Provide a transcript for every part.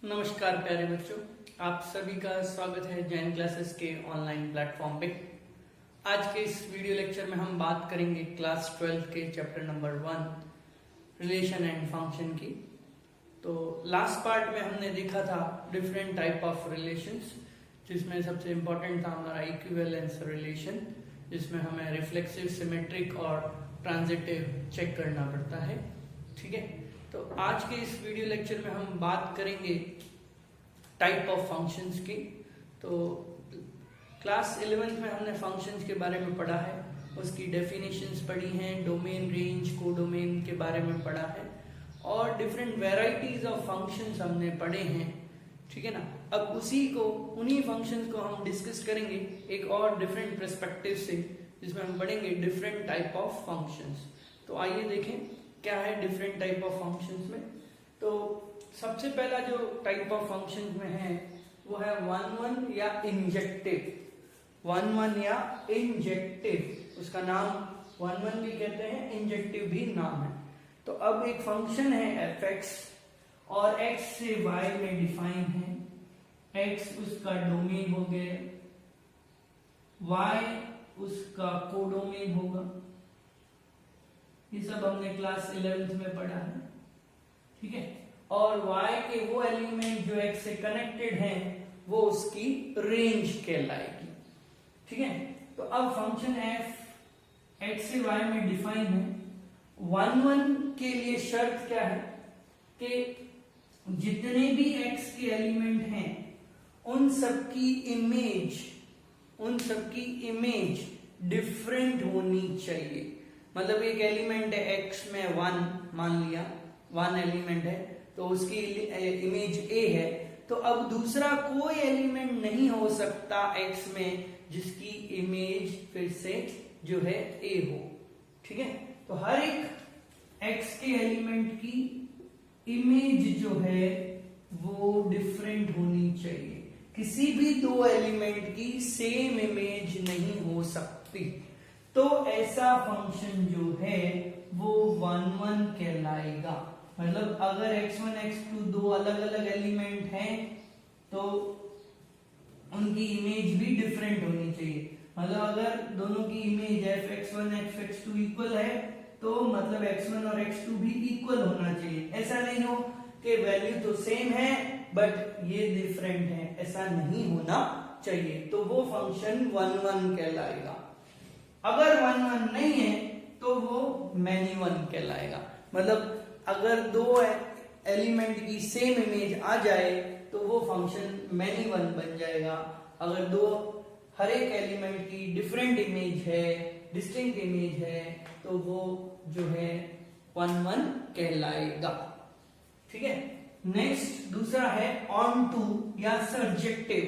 नमस्कार प्यारे बच्चों, आप सभी का स्वागत है जैन क्लासेस के ऑनलाइन प्लेटफॉर्म पे। आज के इस वीडियो लेक्चर में हम बात करेंगे क्लास 12 के chapter number 1 relation and function की। तो लास्ट पार्ट में हमने देखा था डिफरेंट टाइप ऑफ रिलेशंस, जिसमें सबसे इम्पोर्टेंट था हमारा इक्विवेलेंस रिलेशन, जिसमें हमें रिफ्लेक्सिव, सिमेट्रिक और ट्रांजिटिव चेक करना पड़ता है। ठीक है, तो आज के इस वीडियो लेक्चर में हम बात करेंगे टाइप ऑफ फंक्शंस की। तो क्लास 11th में हमने फंक्शंस के बारे में पढ़ा है, उसकी डेफिनेशंस पढ़ी हैं, डोमेन, रेंज, कोडोमेन के बारे में पढ़ा है और डिफरेंट वेराइटीज ऑफ फंक्शंस हमने पढ़े हैं। ठीक है ना, अब उन्हीं फंक्शंस को हम डिस्कस करेंगे एक और डिफरेंट पर्सपेक्टिव से, जिसमें हम पढ़ेंगे डिफरेंट टाइप ऑफ फंक्शंस। तो आइए देखें क्या है डिफरेंट टाइप ऑफ फंक्शंस में। तो सबसे पहला जो टाइप ऑफ फंक्शंस में है वो है 1-1 या इंजेक्टिव। 1-1 या इंजेक्टिव, उसका नाम 1-1 भी कहते हैं, इंजेक्टिव भी नाम है। तो अब एक फंक्शन है fx और x से y में डिफाइन है। x उसका डोमेन हो गया, y उसका कोडोमेन होगा। ये सब हमने क्लास 11th में पढ़ा है। ठीक है, और y के वो एलिमेंट जो x से कनेक्टेड हैं वो उसकी रेंज कहलाएगी। ठीक है, तो अब फंक्शन f x से y में डिफाइन है। 1-1 के लिए शर्त क्या है कि जितने भी x के एलिमेंट हैं उन सबकी इमेज डिफरेंट होनी चाहिए। मतलब एक एलिमेंट है x में 1, मान लिया 1 एलिमेंट है तो उसकी इमेज a है, तो अब दूसरा कोई एलिमेंट नहीं हो सकता x में जिसकी इमेज फिर से जो है a हो। ठीक है, तो हर एक x के एलिमेंट की इमेज जो है वो डिफरेंट होनी चाहिए। किसी भी दो एलिमेंट की सेम इमेज नहीं हो सकती। तो ऐसा फंक्शन जो है वो 1-1 कहलाएगा। मतलब अगर x1 x2 दो अलग अलग एलिमेंट हैं तो उनकी इमेज भी डिफरेंट होनी चाहिए। मतलब अगर दोनों की इमेज fx1 fx2 इक्वल है तो मतलब x1 और x2 भी इक्वल होना चाहिए। ऐसा नहीं हो कि वैल्यू तो सेम है बट ये डिफरेंट है, ऐसा नहीं होना चाहिए। तो वो फंक्शन 1-1 कहलाएगा। अगर 1-1 नहीं है तो वो मैनी 1 कहलाएगा। मतलब अगर दो एलिमेंट की सेम इमेज आ जाए तो वो फंक्शन मैनी 1 बन जाएगा। अगर हर एक एलिमेंट की डिफरेंट इमेज है, डिस्टिंक्ट इमेज है, तो वो जो है 1-1 कहलाएगा। ठीक है, नेक्स्ट दूसरा है ऑन टू या सर्जेक्टिव।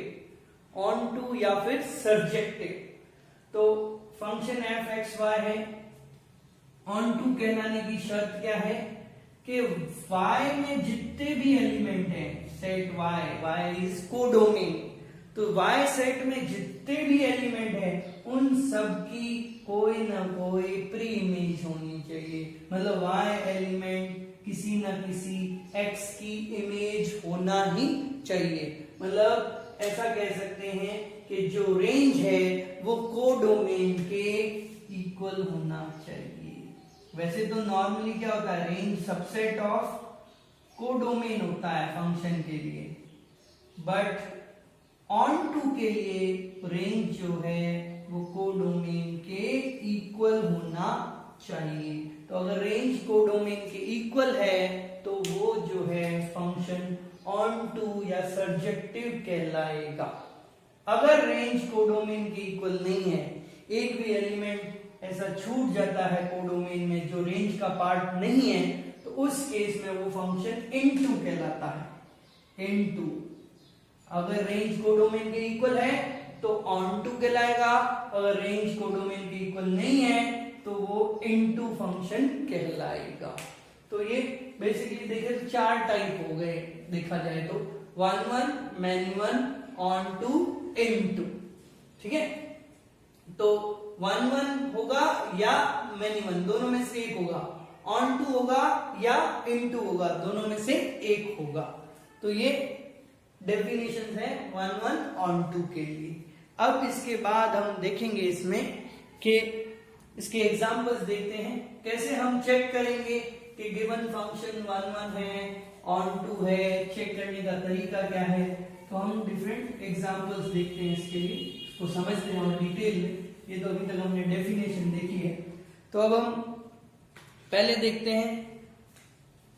ऑन टू या फिर सर्जेक्टिव, तो फंक्शन fxy है। ऑन टू कहलाने की शर्त क्या है कि y में जितने भी एलिमेंट हैं, सेट y इज कोडोमेन, तो y सेट में जितने भी एलिमेंट हैं उन सब की कोई ना कोई प्री इमेज होनी चाहिए। मतलब y एलिमेंट किसी ना किसी x की इमेज होना ही चाहिए। मतलब ऐसा कह सकते हैं कि जो रेंज है वो कोडोमेन के इक्वल होना चाहिए। वैसे तो नॉर्मली क्या होता है, रेंज सबसेट ऑफ कोडोमेन होता है फंक्शन के लिए, बट ऑन टू के लिए रेंज जो है वो कोडोमेन के इक्वल होना चाहिए। तो अगर रेंज कोडोमेन के इक्वल है तो वो जो है फंक्शन ऑन टू या सर्जेक्टिव कहलाएगा। अगर रेंज कोडोमेन के इक्वल नहीं है, एक भी एलिमेंट ऐसा छूट जाता है कोडोमेन में जो रेंज का पार्ट नहीं है, तो उस केस में वो फंक्शन इनटू कहलाता है। इनटू अगर रेंज कोडोमेन के इक्वल है तो ऑन टू कहलाएगा, अगर रेंज कोडोमेन के इक्वल नहीं है तो वो इनटू फंक्शन कहलाएगा। तो ये बेसिकली देखिए तो 4 टाइप हो गए देखा जाए तो, 1-1, मैनी 1, ऑन टू, इनटू। ठीक है, तो 1-1 होगा या मैनी 1, दोनों में से एक होगा। ऑन टू होगा या इनटू होगा, दोनों में से एक होगा। तो ये डेफिनेशन है वन वन ऑन टू के लिए। अब इसके बाद हम देखेंगे इसमें कि इसके एग्जांपल्स देखते हैं कैसे हम चेक करेंगे कि गिवन फंक्शन वन वन है ऑन टू है, चेक करने का तरीका क्या है। तो हम डिफरेंट एग्जांपल्स देखते हैं इसके लिए, उसको समझते हैं और डिटेल में। ये तो अभी तक हमने डेफिनेशन देखी है। तो अब हम पहले देखते हैं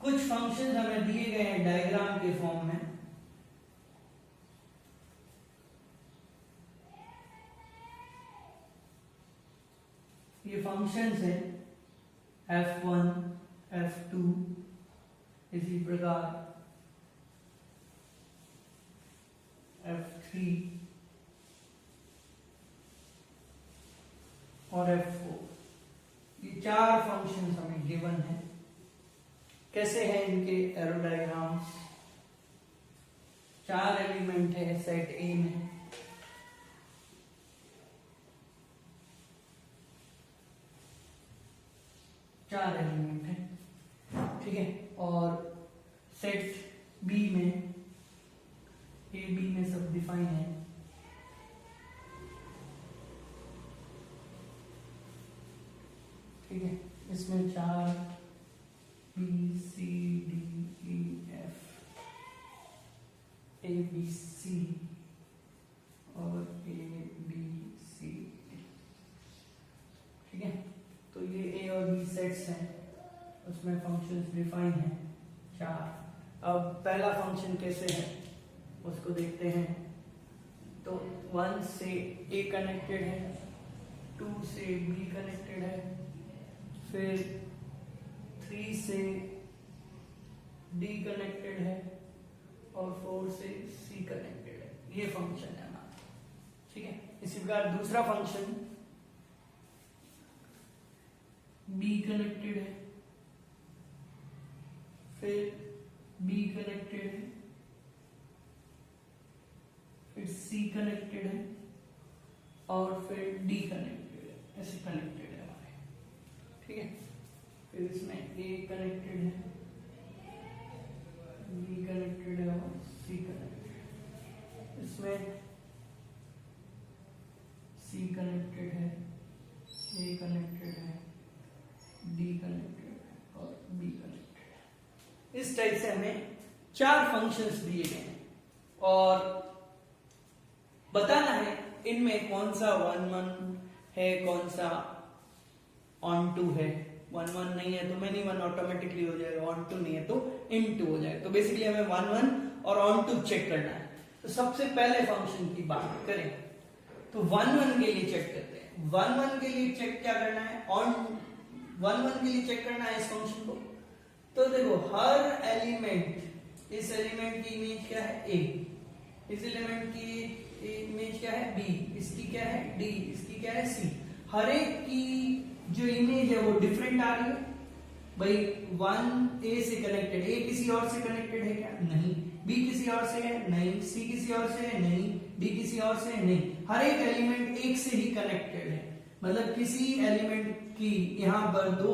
कुछ फंक्शन हमें दिए गए हैं डायग्राम के फॉर्म में। ये फंक्शंस है f1, f2, इसी प्रकार f3 और f4। ये चार फंक्शंस हमें गिवन है। कैसे हैं इनके एरो डायग्राम्स? चार एलिमेंट है सेट ए में, चार एलिमेंट है, ठीक है। और सेट बी में ए बी में सब डिफाइन है, ठीक है। इसमें चार B C D E F A B C और ए बी सी, ठीक है। तो ये ए और बी सेट्स हैं, उसमें फंक्शंस डिफाइन हैं चार। अब पहला फंक्शन कैसे है उसको देखते हैं। तो 1 से ए कनेक्टेड है, 2 से बी कनेक्टेड है, फिर 3 से डी कनेक्टेड है और 4 से सी कनेक्टेड है। ये फंक्शन है हमारा, ठीक है। इसी प्रकार दूसरा फंक्शन बी कनेक्टेड है, फिर बी कनेक्टेड है, फिर सी कनेक्टेड है और फिर डी कनेक्टेड है, ऐसे कनेक्टेड है हमारे, ठीक है। फिर इसमें ए कनेक्टेड है, बी कनेक्टेड है और सी कनेक्टेड है। इसमें सी कनेक्टेड है, ए कनेक्टेड है, डी कनेक्टेड है और बी कनेक्टेड है। इस टाइप से हमें चार फंक्शंस दिए गए हैं और बताना है इनमें कौन सा 1 1 है, कौन सा ऑन टू है। 1 1 नहीं है तो मैनी 1 ऑटोमेटिकली हो जाएगा, ऑन टू नहीं है तो इन टू हो जाएगा। तो बेसिकली हमें 1 1 और ऑन टू चेक करना है। तो सबसे पहले फंक्शन की बात करें तो 1 1 के लिए चेक करते हैं। 1 1 के लिए चेक क्या करना है, ऑन 1 1 के लिए चेक करना है इस फंक्शन को। तो देखो हर एलिमेंट, इस एलिमेंट की इमेज क्या है ए, इस एलिमेंट की इमेज क्या है बी, इसकी क्या है डी, इसकी क्या है सी। हर एक की जो इमेज है वो डिफरेंट आ रही है। भाई 1 ए से कनेक्टेड, ए किसी और से कनेक्टेड है क्या? नहीं। बी किसी और से है? नहीं। सी किसी और से है? नहीं। डी किसी और से है? नहीं। हर एक एलिमेंट एक से ही कनेक्टेड है, मतलब किसी एलिमेंट की यहां पर दो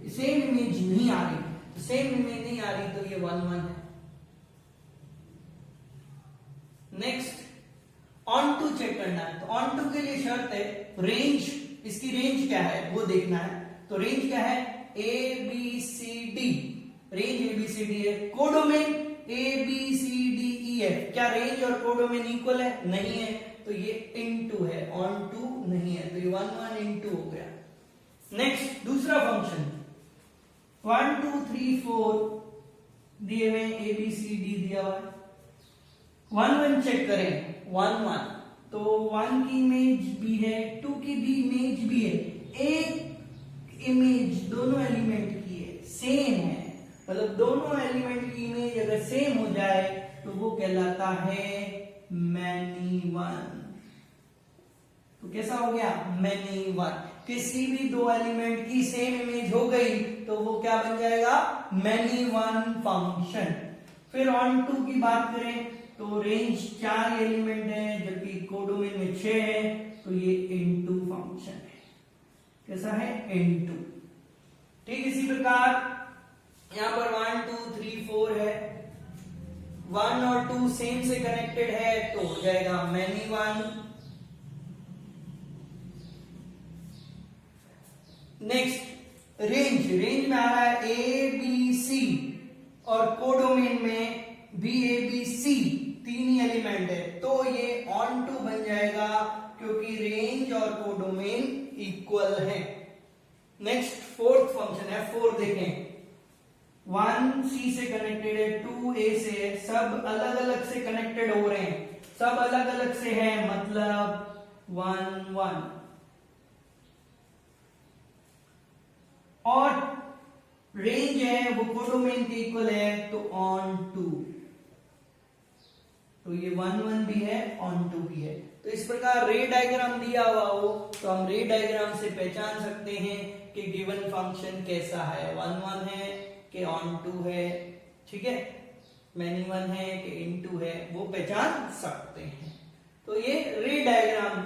सेम इमेज नहीं आ रही। तो सेम इमेज नहीं आ रही तो ये 1 1 है। नेक्स्ट ऑन टू चेक करना है। तो ऑन टू के लिए शर्त है रेंज, इसकी रेंज क्या है वो देखना है। तो रेंज क्या है A B C D, range A B C D है। Codomain A B C D E F, क्या रेंज और कोडोमेन इक्वल है? नहीं है, तो ये इनटू है, ऑन टू नहीं है, तो ये 1 1 इनटू हो गया। नेक्स्ट दूसरा फंक्शन 1 2 3 4 दिए हुए ए बी सी डी दिया हुआ है। 1 1 चेक करें 1 1, तो 1 की इमेज भी है, 2 की भी इमेज भी है। एक इमेज दोनों एलिमेंट की है, सेम है, मतलब दोनों एलिमेंट की इमेज अगर सेम हो जाए तो वो कहलाता है मैनी वन। तो कैसा हो गया मैनी वन। किसी भी दो एलिमेंट की सेम इमेज हो गई तो वो क्या बन जाएगा मैनी वन फंक्शन। फिर ऑन टू की बात करें तो रेंज 4 एलिमेंट है जबकि कोडोमेन में 6 है, तो ये इनटू फंक्शन है। कैसा है इनटू। ठीक इसी प्रकार यहां पर 1 2 3 4 है, 1 और 2 सेम से कनेक्टेड है तो हो जाएगा मैनी वन। नेक्स्ट रेंज में आ रहा है ए बी सी और कोडोमेन में बी ए बी सी, तीन ही एलिमेंट है तो ये ऑन टू बन जाएगा क्योंकि रेंज और कोडोमेन इक्वल है। नेक्स्ट फोर्थ फंक्शन है, 4 देखें, 1 सी से कनेक्टेड है, 2 ए से है, सब अलग अलग से कनेक्टेड हो रहे हैं, सब अलग अलग से है मतलब 1 1 और रेंज है वो कोडोमेन के इक्वल है तो ऑन टू, तो ये 1 1 भी है ऑन टू भी है। तो इस प्रकार रे डायग्राम दिया हुआ हो तो हम रे डायग्राम से पहचान सकते हैं कि गिवन फंक्शन कैसा है, 1 1 है कि ऑन टू है, ठीक है, मैनी वन है कि इन टू है, वो पहचान सकते हैं। तो ये रे डायग्राम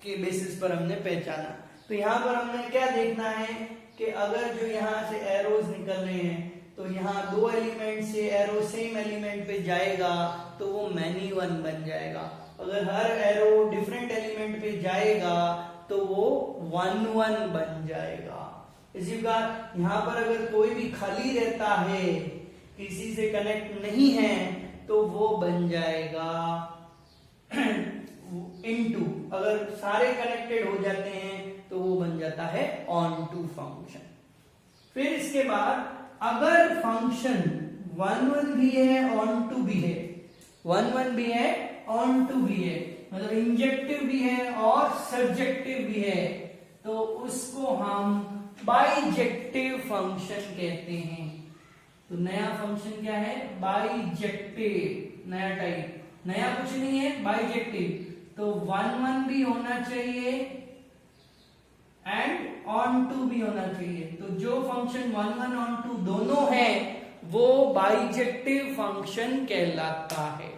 के बेसिस पर हमने पहचाना। तो यहां पर हमने क्या देखना है कि अगर जो यहां से एरोज निकल रहे हैं तो यहाँ 2 एलिमेंट से एरो सेम एलिमेंट पे जाएगा तो वो मैनी वन बन जाएगा। अगर हर एरो डिफरेंट एलिमेंट पे जाएगा तो वो 1 1 बन जाएगा। इसी प्रकार यहाँ पर अगर कोई भी खाली रहता है, किसी से कनेक्ट नहीं है, तो वो बन जाएगा इनटू, अगर सारे कनेक्टेड हो जाते हैं तो वो बन जाता है ऑन टू फंक्शन। फिर इसके बाद अगर फंक्शन 1 1 भी है ऑन टू भी है, 1 1 भी है ऑन टू भी है, मतलब इंजेक्टिव भी है और सब्जेक्टिव भी है, तो उसको हम बाइजेक्टिव फंक्शन कहते हैं। तो नया फंक्शन क्या है, बाइजेक्टिव, नया टाइप, नया कुछ नहीं है, बाइजेक्टिव। तो 1 1 भी होना चाहिए एंड ऑन टू भी होना चाहिए। तो जो फंक्शन 1 1 ऑन टू दोनों है वो बाइजेक्टिव फंक्शन कहलाता है,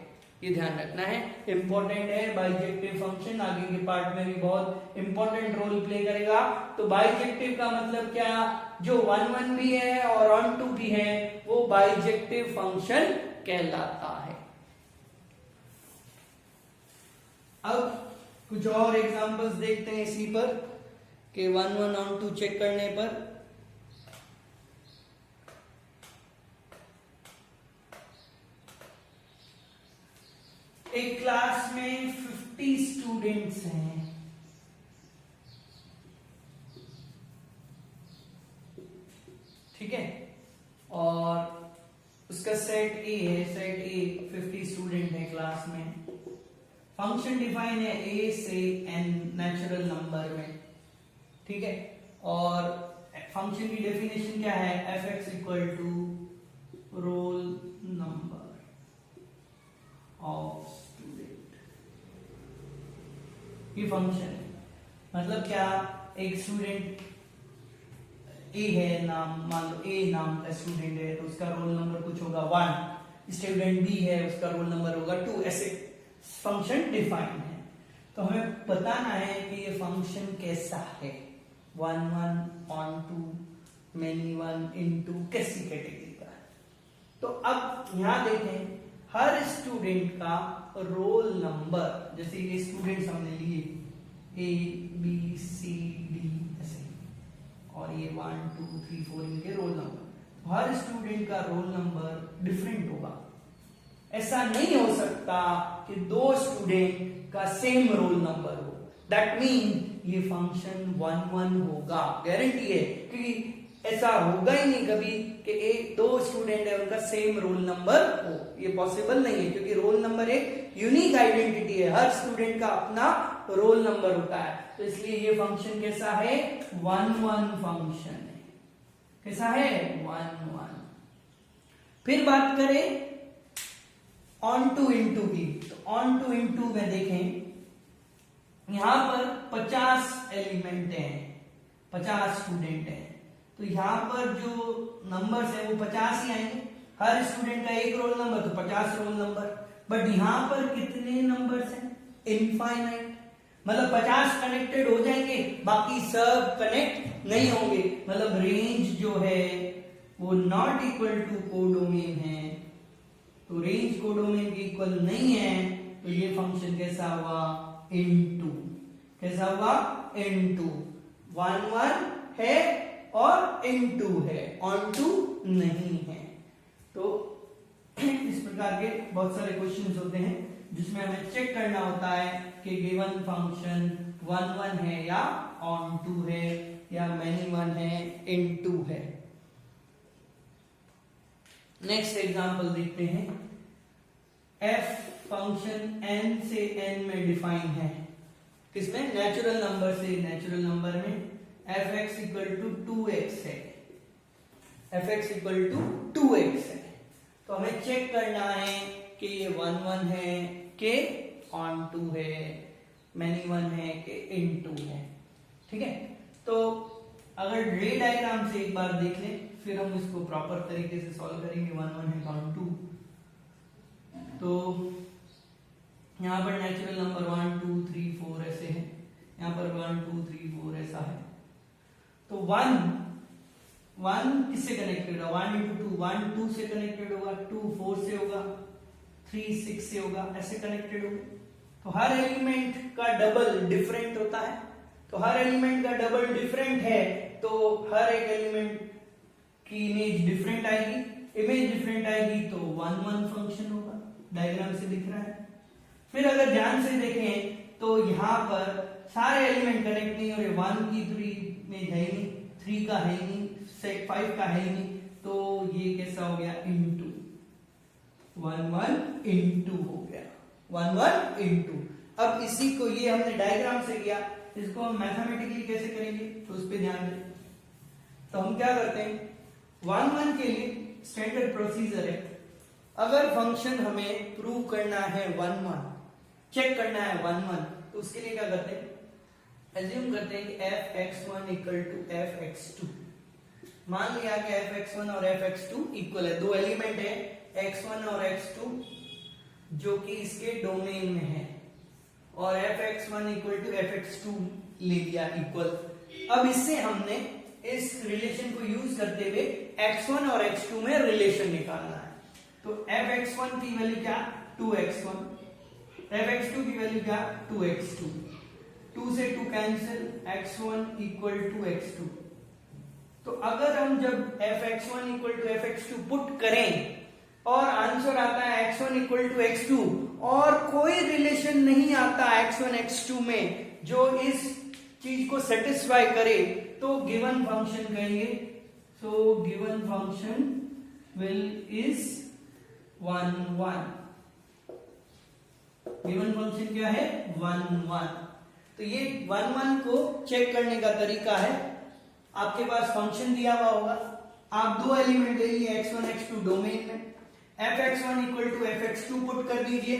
ये ध्यान रखना है, इंपॉर्टेंट है। बाइजेक्टिव फंक्शन आगे के पार्ट में भी बहुत इंपॉर्टेंट रोल प्ले करेगा। तो बाइजेक्टिव का मतलब क्या, जो 1 1 भी है और ऑन टू भी है वो बाइजेक्टिव फंक्शन कहलाता है। अब कुछ और एग्जांपल्स देखते हैं इसी पर कि 1 1 ऑन टू चेक करने पर। एक क्लास में 50 स्टूडेंट्स हैं, ठीक है, और उसका सेट ए है, सेट ए 50 स्टूडेंट है क्लास में। फंक्शन डिफाइन है ए से एन नेचुरल नंबर में, ठीक है, और फंक्शन की डेफिनेशन क्या है, F X equal to roll number of student, ये फंक्शन है। मतलब क्या, एक स्टूडेंट ए है, नाम मान लो ए नाम का स्टूडेंट है तो उसका रोल नंबर कुछ होगा 1, स्टूडेंट बी है उसका रोल नंबर होगा 2, ऐसे फंक्शन डिफाइन है। तो हमें बताना है कि ये फंक्शन कैसा है, 1 1 onto, many one, into, कैसी कैटेगरी का है। तो अब यहां देखें, हर स्टूडेंट का रोल नंबर, जैसे ये स्टूडेंट्स हमने लिए ए बी सी डी ऐसे, और ये 1 2 3 4 इनके रोल नंबर, हर स्टूडेंट का रोल नंबर डिफरेंट होगा। ऐसा नहीं हो सकता कि 2 स्टूडेंट का सेम रोल नंबर हो, दैट मीन ये फंक्शन 1 1 होगा, गारंटी है, क्योंकि ऐसा होगा ही नहीं कभी कि एक 2 स्टूडेंट है उनका सेम रोल नंबर हो, ये पॉसिबल नहीं है, क्योंकि रोल नंबर एक यूनिक आइडेंटिटी है, हर स्टूडेंट का अपना रोल नंबर होता है। तो इसलिए ये फंक्शन कैसा है, 1 1 फंक्शन है। कैसा है, 1 1। फिर बात करें ऑन टू इंटू की, तो ऑन टू इंटू में देखें, यहां पर 50 एलिमेंट हैं, 50 स्टूडेंट हैं, तो यहां पर जो नंबर्स है वो 50 ही आएंगे, हर स्टूडेंट का एक रोल नंबर तो 50 रोल नंबर। बट यहां पर कितने नंबर्स हैं, इनफाइनाइट, मतलब 50 कनेक्टेड हो जाएंगे, बाकी सब कनेक्ट नहीं होंगे, मतलब रेंज जो है वो नॉट इक्वल टू कोडोमेन है, तो तो रेंज कोडोमेन के इक्वल नहीं है, तो ये फंक्शन कैसा हुआ, इनटू। कैसा हुआ, इनटू। 1 1 है और इनटू है, ऑन टू नहीं है। तो इस प्रकार के बहुत सारे क्वेश्चंस होते हैं जिसमें हमें चेक करना होता है कि गिवन फंक्शन 1 1 है या ऑन टू है या मैनी वन है, इनटू है। नेक्स्ट एग्जांपल देखते हैं। f फंक्शन n से n में डिफाइन है, किसमें, नेचुरल नंबर से। नेचुरल नंबर में fx इक्वल टू 2x है, fx इक्वल टू 2x है। तो हमें चेक करना है कि ये 1 1 है कि ऑन टू है, मैनी वन है कि इनटू है। ठीक है, तो अगर रे डायग्राम से एक बार देख लें, फिर हम इसको प्रॉपर तरीके से सॉल्व करेंगे। 1 1 है ऑन टू, तो यहाँ पर नेचुरल नंबर 1 2 3 4 ऐसे है, यहाँ पर 1 2 3 4 ऐसा है। तो 1 किससे कनेक्टेड है, 1 इंटू 2, 1 2 से कनेक्टेड होगा, 2 4 से होगा, 3 6 से होगा, ऐसे कनेक्टेड होगा। तो हर एलिमेंट का डबल डिफरेंट होता है, तो हर एलिमेंट का डबल डिफरेंट है, तो हर एक एलिमेंट की इमेज डिफरेंट आएगी। इमेज डिफरेंट आएगी तो 1 1 फंक्शन होगा, डायग्राम से दिख रहा है। फिर अगर ध्यान से देखें तो यहाँ पर सारे एलिमेंट कनेक्ट नहीं हो रहे, 1 की 3 में है नहीं, 3 का है नहीं, 5 का है नहीं, तो ये कैसा हो गया, इनटू 1 1 इनटू हो गया, 1 1 इनटू। अब इसी को, ये हमने डायग्राम से किया, इसको हम मैथमेटिकली कैसे करेंगे तो उस पर ध्यान दें। तो हम क्या करते हैं, 1 1 के लिए स्टैंडर्ड प्रोसीजर है, अगर फंक्शन हमें प्रूव करना है 1 1, चेक करना है 1 1, तो उसके लिए क्या करते हैं, एज्यूम करते हैं कि fx1 इक्वल टू fx2। मान लिया कि fx1 और fx2 इक्वल है, दो एलिमेंट है x1 और x2 जो कि इसके डोमेन में है, और fx1 इक्वल टू fx2 ले लिया इक्वल। अब इससे हमने इस रिलेशन को यूज करते हुए x1 और x2 में रिलेशन निकालना है। तो fx1 की वैल्यू क्या, 2x1, fx2 की वैल्यू क्या, 2x2, 2 से 2 cancel, x1 equal to x2। तो अगर हम जब fx1 equal to fx2 put करें और आंसर आता है x1 इक्वल टू x2 और कोई रिलेशन नहीं आता x1 x2 में जो इस चीज को सेटिस्फाई करे, तो गिवन फंक्शन कहेंगे, सो given function will is 1 1। Given function क्या है, 1 1। तो ये 1 1 को चेक करने का तरीका है, आपके पास फंक्शन दिया हुआ होगा, आप दो एलिमेंट ले लिए x1 x2 डोमेन में, fx1 equal to fx2 put कर दीजिए,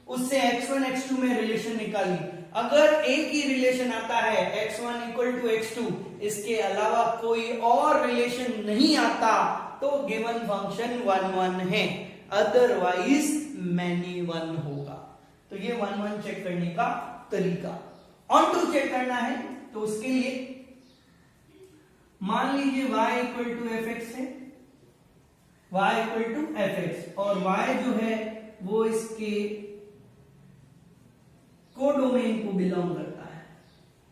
उससे x1 x2 में रिलेशन निकालिए। अगर एक ही रिलेशन आता है x1 इक्वल टू x2, इसके अलावा कोई और रिलेशन नहीं आता, तो गिवन फंक्शन 1 1 है, अदरवाइज मैनी वन होगा। तो ये 1 1 चेक करने का तरीका। ऑन टू चेक करना है तो उसके लिए मान लीजिए y इक्वल टू fx है, y इक्वल टू fx, और y जो है वो इसके कोडोमेन को बिलोंग करता है।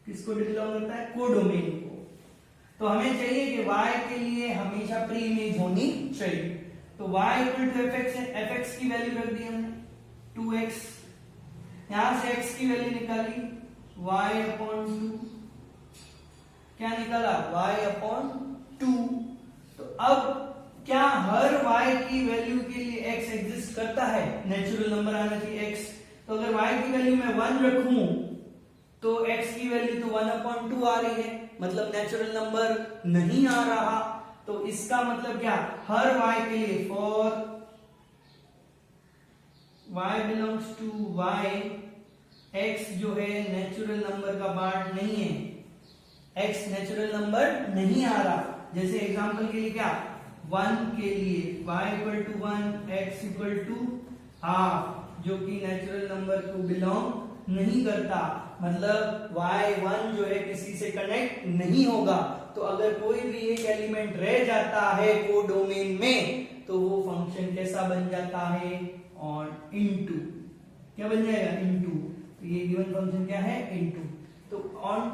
किसको बिलोंग करता है, कोडोमेन को। तो हमें चाहिए कि y के लिए हमेशा प्री इमेज होनी चाहिए। तो y इक्वल टू fx है, fx की वैल्यू रख दी हमने 2x, यहां से x की वैल्यू निकाली y अपॉन 2, क्या निकाला, y अपॉन 2। तो अब क्या हर y की वैल्यू के लिए x एग्जिस्ट करता है, नेचुरल नंबर आना चाहिए x। तो अगर y की वैल्यू मैं 1 रखूं तो x की वैल्यू तो 1 अपॉन 2 आ रही है, मतलब नेचुरल नंबर नहीं आ रहा। तो इसका मतलब क्या, हर y के लिए for y belongs to y, x जो है नेचुरल नंबर का पार्ट नहीं है, x नेचुरल नंबर नहीं आ रहा। जैसे एग्जांपल के लिए क्या, 1 के लिए y equal to 1, x equal to half, जो कि नेचुरल नंबर को बिलोंग नहीं करता। मतलब y1 जो है किसी से कनेक्ट नहीं होगा। तो अगर कोई भी एक एलिमेंट रह जाता है कोडोमेन में तो वो फंक्शन कैसा बन जाता है, ऑन इनटू, क्या बन जाएगा, इनटू। तो ये गिवन फंक्शन क्या है, इनटू। तो ऑन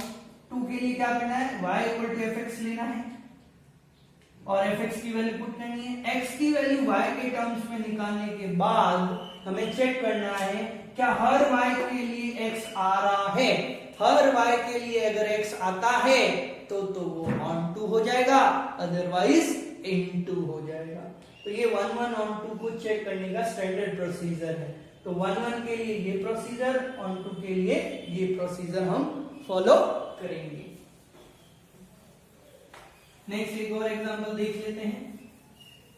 टू के लिए क्या करना है, y इक्वल टू fx लेना है और fx की वैल्यू पुट करनी है। x की वैल्यू y के टर्म्स में निकालने के बाद हमें चेक करना है क्या हर y के लिए x आ रहा है। हर y के लिए अगर x आता है तो वो ऑन टू हो जाएगा, अदरवाइज इनटू हो जाएगा। तो ये 1 1 ऑन टू को चेक करने का स्टैंडर्ड प्रोसीजर है। तो 1 1 के लिए ये प्रोसीजर, ऑन टू के लिए ये प्रोसीजर हम फॉलो करेंगे। नेक्स्ट एक और एग्जांपल देख लेते हैं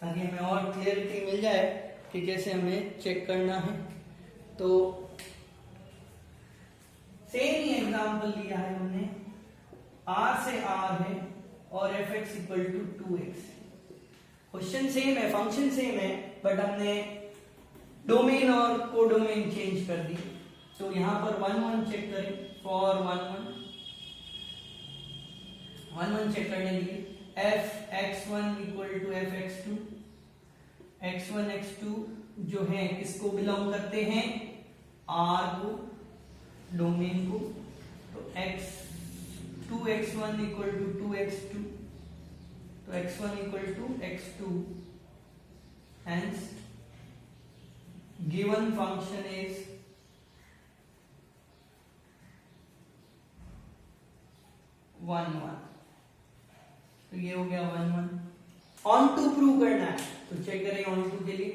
ताकि हमें और क्लियरिटी मिल जाए कि कैसे हमें चेक करना है। तो सेम ही एग्जांपल लिया है हमने, r से r है और fx equal to 2x। Question same है, फंक्शन सेम है, बट हमने डोमेन और कोडोमेन चेंज कर दी। तो यहां पर 1 1 चेक करें, फॉर 1 1 चेक करने के लिए fx1 equal to fx2, x1 x2 जो है किसको बिलोंग करते हैं, r को, डोमेन को। तो x2x1 इक्वल टू 2x2, तो x1 equal to x2, hence given function is one one. तो ये हो गया 1 1। ऑन टू प्रूव करना है तो चेक करें ऑन टू के लिए,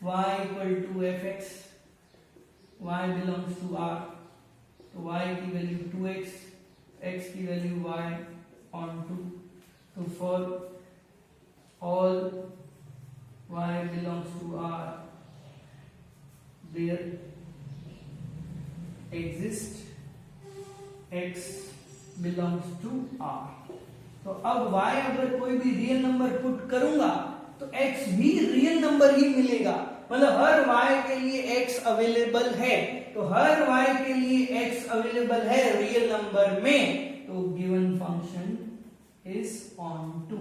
y equal to fx, y belongs to r, तो y की वैल्यू 2x, x की वैल्यू y ऑन टू। तो for all y belongs to r there exist x belongs to r। तो अब y अगर कोई भी रियल नंबर पुट करूंगा तो x भी रियल नंबर ही मिलेगा। मतलब हर y के लिए x अवेलेबल है, तो हर y के लिए x अवेलेबल है रियल नंबर में, तो given function is onto.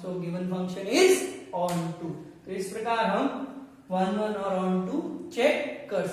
So given function is onto. तो इस प्रकार हम 1 1 और ऑन टू चेक कर सकते हैं।